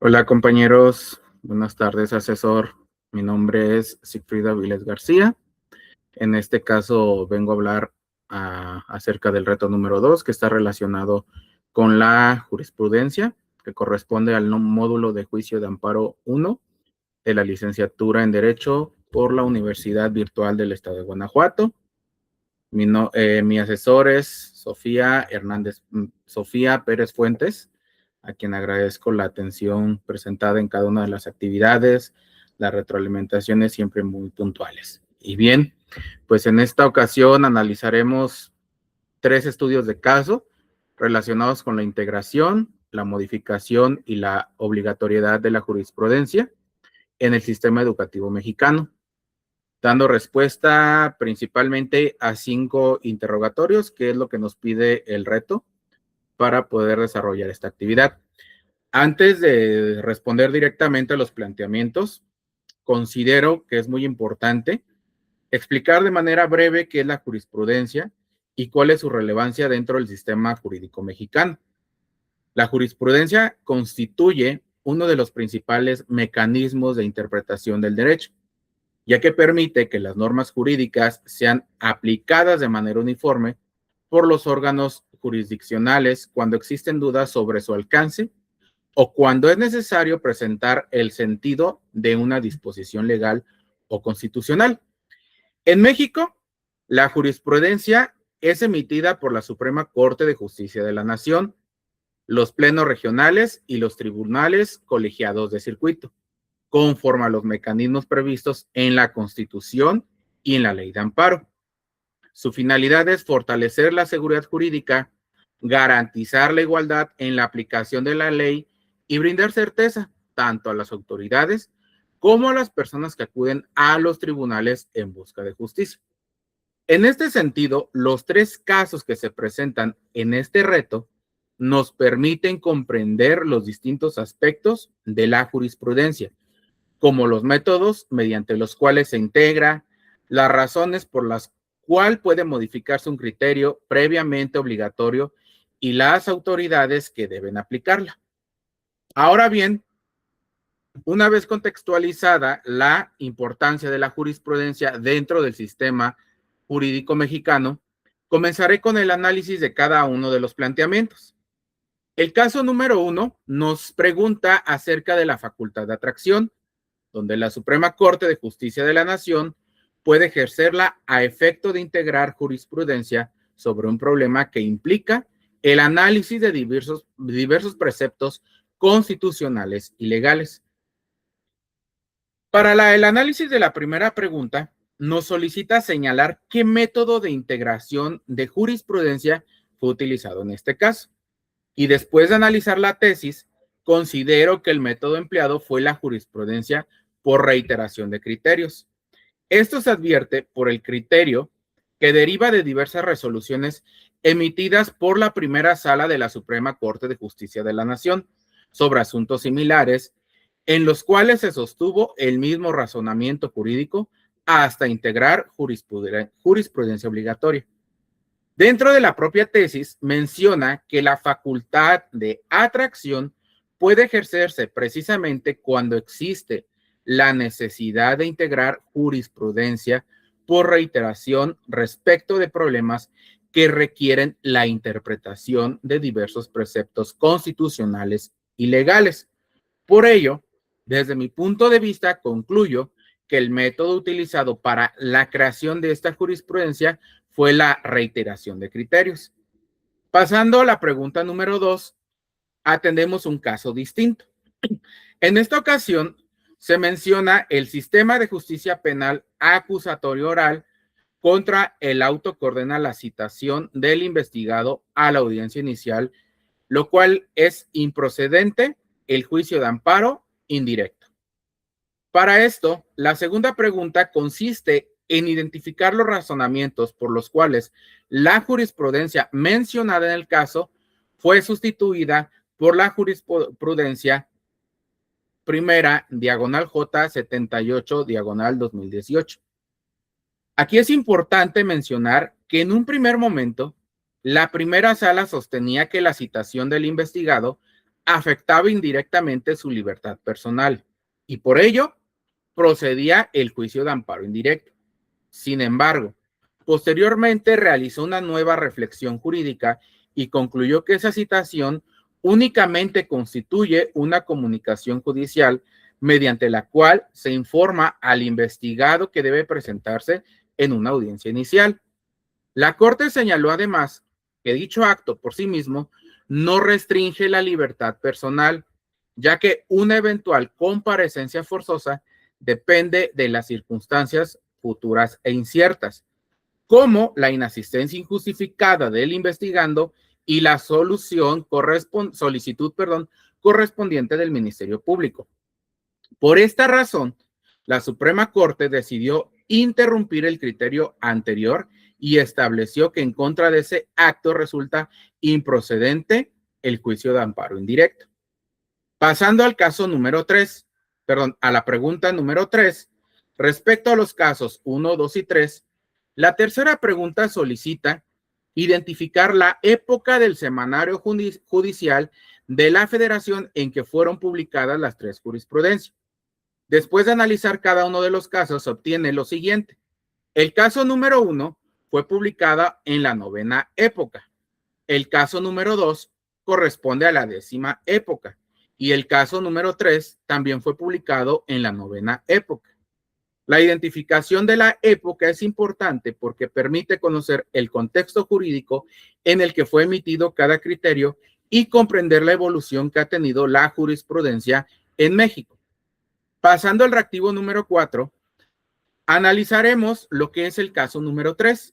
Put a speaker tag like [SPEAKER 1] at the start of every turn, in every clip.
[SPEAKER 1] Hola compañeros, buenas tardes asesor. Mi nombre es Sigfrido Aviles García. En este caso vengo a hablar acerca del reto número 2 que está relacionado con la jurisprudencia que corresponde al módulo de juicio de amparo 1 de la licenciatura en Derecho por la Universidad Virtual del Estado de Guanajuato. Mi asesor es Sofía Pérez Fuentes, a quien agradezco la atención presentada en cada una de las actividades, las retroalimentaciones siempre muy puntuales. Y bien, pues en esta ocasión analizaremos 3 estudios de caso relacionados con la integración, la modificación y la obligatoriedad de la jurisprudencia en el sistema educativo mexicano, dando respuesta principalmente a 5 interrogatorios, que es lo que nos pide el reto para poder desarrollar esta actividad. Antes de responder directamente a los planteamientos, considero que es muy importante explicar de manera breve qué es la jurisprudencia y cuál es su relevancia dentro del sistema jurídico mexicano. La jurisprudencia constituye uno de los principales mecanismos de interpretación del derecho, ya que permite que las normas jurídicas sean aplicadas de manera uniforme por los órganos jurisdiccionales cuando existen dudas sobre su alcance o cuando es necesario presentar el sentido de una disposición legal o constitucional. En México, la jurisprudencia es emitida por la Suprema Corte de Justicia de la Nación, los plenos regionales y los tribunales colegiados de circuito, conforme a los mecanismos previstos en la Constitución y en la Ley de Amparo. Su finalidad es fortalecer la seguridad jurídica, garantizar la igualdad en la aplicación de la ley y brindar certeza tanto a las autoridades como a las personas que acuden a los tribunales en busca de justicia. En este sentido, los 3 casos que se presentan en este reto nos permiten comprender los distintos aspectos de la jurisprudencia, como los métodos mediante los cuales se integra, las razones por las cuales puede modificarse un criterio previamente obligatorio y las autoridades que deben aplicarla. Ahora bien, una vez contextualizada la importancia de la jurisprudencia dentro del sistema jurídico mexicano, comenzaré con el análisis de cada uno de los planteamientos. El caso número 1 nos pregunta acerca de la facultad de atracción, donde la Suprema Corte de Justicia de la Nación puede ejercerla a efecto de integrar jurisprudencia sobre un problema que implica el análisis de diversos preceptos constitucionales y legales. Para el análisis de la primera pregunta, nos solicita señalar qué método de integración de jurisprudencia fue utilizado en este caso. Y después de analizar la tesis, considero que el método empleado fue la jurisprudencia por reiteración de criterios. Esto se advierte por el criterio que deriva de diversas resoluciones emitidas por la primera sala de la Suprema Corte de Justicia de la Nación sobre asuntos similares, en los cuales se sostuvo el mismo razonamiento jurídico hasta integrar jurisprudencia obligatoria. Dentro de la propia tesis menciona que la facultad de atracción puede ejercerse precisamente cuando existe la necesidad de integrar jurisprudencia por reiteración respecto de problemas que requieren la interpretación de diversos preceptos constitucionales y legales. Por ello, desde mi punto de vista, concluyo que el método utilizado para la creación de esta jurisprudencia fue la reiteración de criterios. Pasando a la pregunta número 2, atendemos un caso distinto. En esta ocasión, se menciona el sistema de justicia penal acusatorio oral contra el auto que ordena la citación del investigado a la audiencia inicial, lo cual es improcedente el juicio de amparo indirecto. Para esto, la segunda pregunta consiste en identificar los razonamientos por los cuales la jurisprudencia mencionada en el caso fue sustituida por la jurisprudencia primera, diagonal J 78, diagonal 2018. Aquí es importante mencionar que en un primer momento, la primera sala sostenía que la citación del investigado afectaba indirectamente su libertad personal y por ello procedía el juicio de amparo indirecto. Sin embargo, posteriormente realizó una nueva reflexión jurídica y concluyó que esa citación únicamente constituye una comunicación judicial mediante la cual se informa al investigado que debe presentarse en una audiencia inicial. La Corte señaló además que dicho acto por sí mismo no restringe la libertad personal, ya que una eventual comparecencia forzosa depende de las circunstancias futuras e inciertas, como la inasistencia injustificada del investigando y la solicitud correspondiente del Ministerio Público. Por esta razón, la Suprema Corte decidió interrumpir el criterio anterior y estableció que en contra de ese acto resulta improcedente el juicio de amparo indirecto. Pasando al caso número 3, a la pregunta número 3, respecto a los casos 1, 2 y 3, la tercera pregunta solicita identificar la época del semanario judicial de la Federación en que fueron publicadas las tres jurisprudencias. Después de analizar cada uno de los casos, se obtiene lo siguiente. El caso número 1 fue publicada en la 9ª época. El caso número 2 corresponde a la 10ª época. Y el caso número 3 también fue publicado en la 9ª época. La identificación de la época es importante porque permite conocer el contexto jurídico en el que fue emitido cada criterio y comprender la evolución que ha tenido la jurisprudencia en México. Pasando al reactivo número 4, analizaremos lo que es el caso número 3,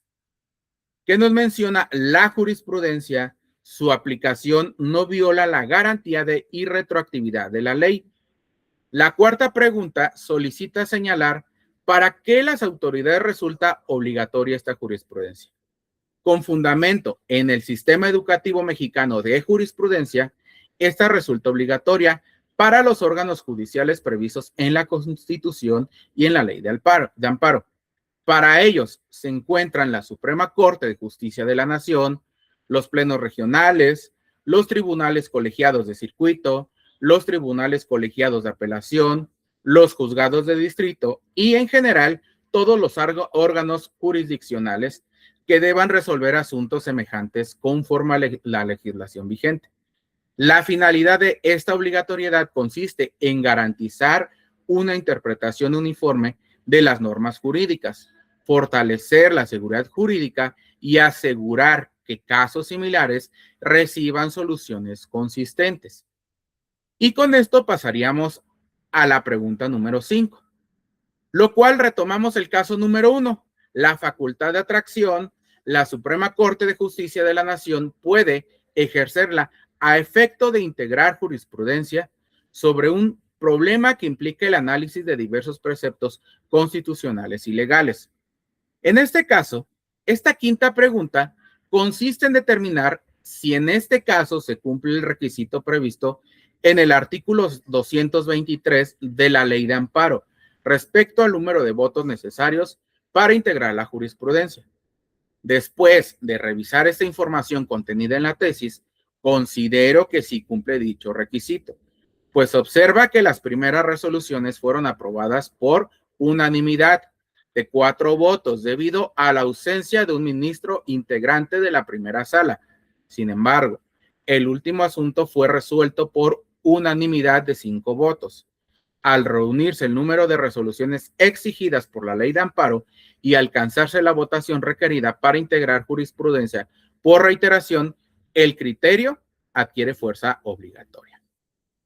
[SPEAKER 1] que nos menciona la jurisprudencia, su aplicación no viola la garantía de irretroactividad de la ley. La cuarta pregunta solicita señalar para qué las autoridades resulta obligatoria esta jurisprudencia. Con fundamento en el sistema educativo mexicano de jurisprudencia, esta resulta obligatoria para los órganos judiciales previstos en la Constitución y en la Ley de Amparo. Para ellos se encuentran la Suprema Corte de Justicia de la Nación, los plenos regionales, los tribunales colegiados de circuito, los tribunales colegiados de apelación, los juzgados de distrito y en general todos los órganos jurisdiccionales que deban resolver asuntos semejantes conforme a la legislación vigente. La finalidad de esta obligatoriedad consiste en garantizar una interpretación uniforme de las normas jurídicas, fortalecer la seguridad jurídica y asegurar que casos similares reciban soluciones consistentes. Y con esto pasaríamos a la pregunta número 5, lo cual retomamos el caso número 1, la facultad de atracción. La Suprema Corte de Justicia de la Nación puede ejercerla a efecto de integrar jurisprudencia sobre un problema que implica el análisis de diversos preceptos constitucionales y legales. En este caso, esta quinta pregunta consiste en determinar si en este caso se cumple el requisito previsto en el artículo 223 de la Ley de Amparo respecto al número de votos necesarios para integrar la jurisprudencia. Después de revisar esta información contenida en la tesis, considero que sí cumple dicho requisito, pues observa que las primeras resoluciones fueron aprobadas por unanimidad de 4 votos debido a la ausencia de un ministro integrante de la primera sala. Sin embargo, el último asunto fue resuelto por unanimidad de 5 votos. Al reunirse el número de resoluciones exigidas por la Ley de Amparo y alcanzarse la votación requerida para integrar jurisprudencia por reiteración, el criterio adquiere fuerza obligatoria.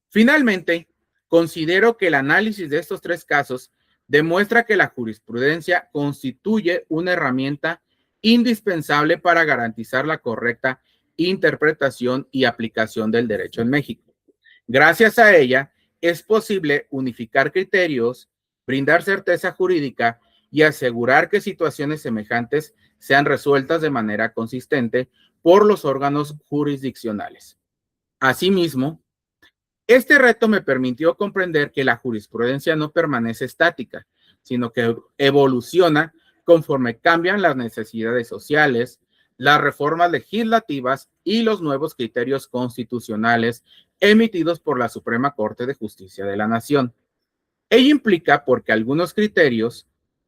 [SPEAKER 1] Finalmente, considero que el análisis de estos 3 casos demuestra que la jurisprudencia constituye una herramienta indispensable para garantizar la correcta interpretación y aplicación del derecho en México. Gracias a ella, es posible unificar criterios, brindar certeza jurídica y asegurar que situaciones semejantes sean resueltas de manera consistente por los órganos jurisdiccionales. Asimismo, este reto me permitió comprender que la jurisprudencia no permanece estática, sino que evoluciona conforme cambian las necesidades sociales, las reformas legislativas y los nuevos criterios constitucionales emitidos por la Suprema Corte de Justicia de la Nación. Ello implica porque algunos criterios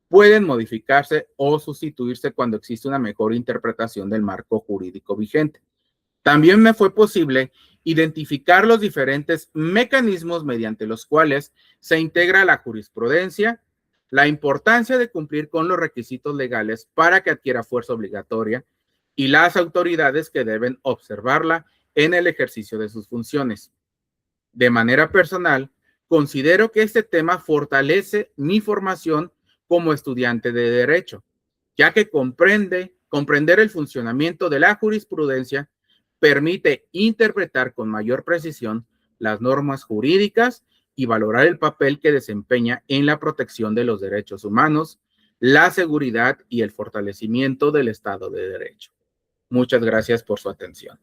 [SPEAKER 1] pueden modificarse o sustituirse cuando existe una mejor interpretación del marco jurídico vigente. También me fue posible identificar los diferentes mecanismos mediante los cuales se integra la jurisprudencia, la importancia de cumplir con los requisitos legales para que adquiera fuerza obligatoria y las autoridades que deben observarla en el ejercicio de sus funciones. De manera personal, considero que este tema fortalece mi formación como estudiante de Derecho, ya que comprender el funcionamiento de la jurisprudencia permite interpretar con mayor precisión las normas jurídicas y valorar el papel que desempeña en la protección de los derechos humanos, la seguridad y el fortalecimiento del Estado de Derecho. Muchas gracias por su atención.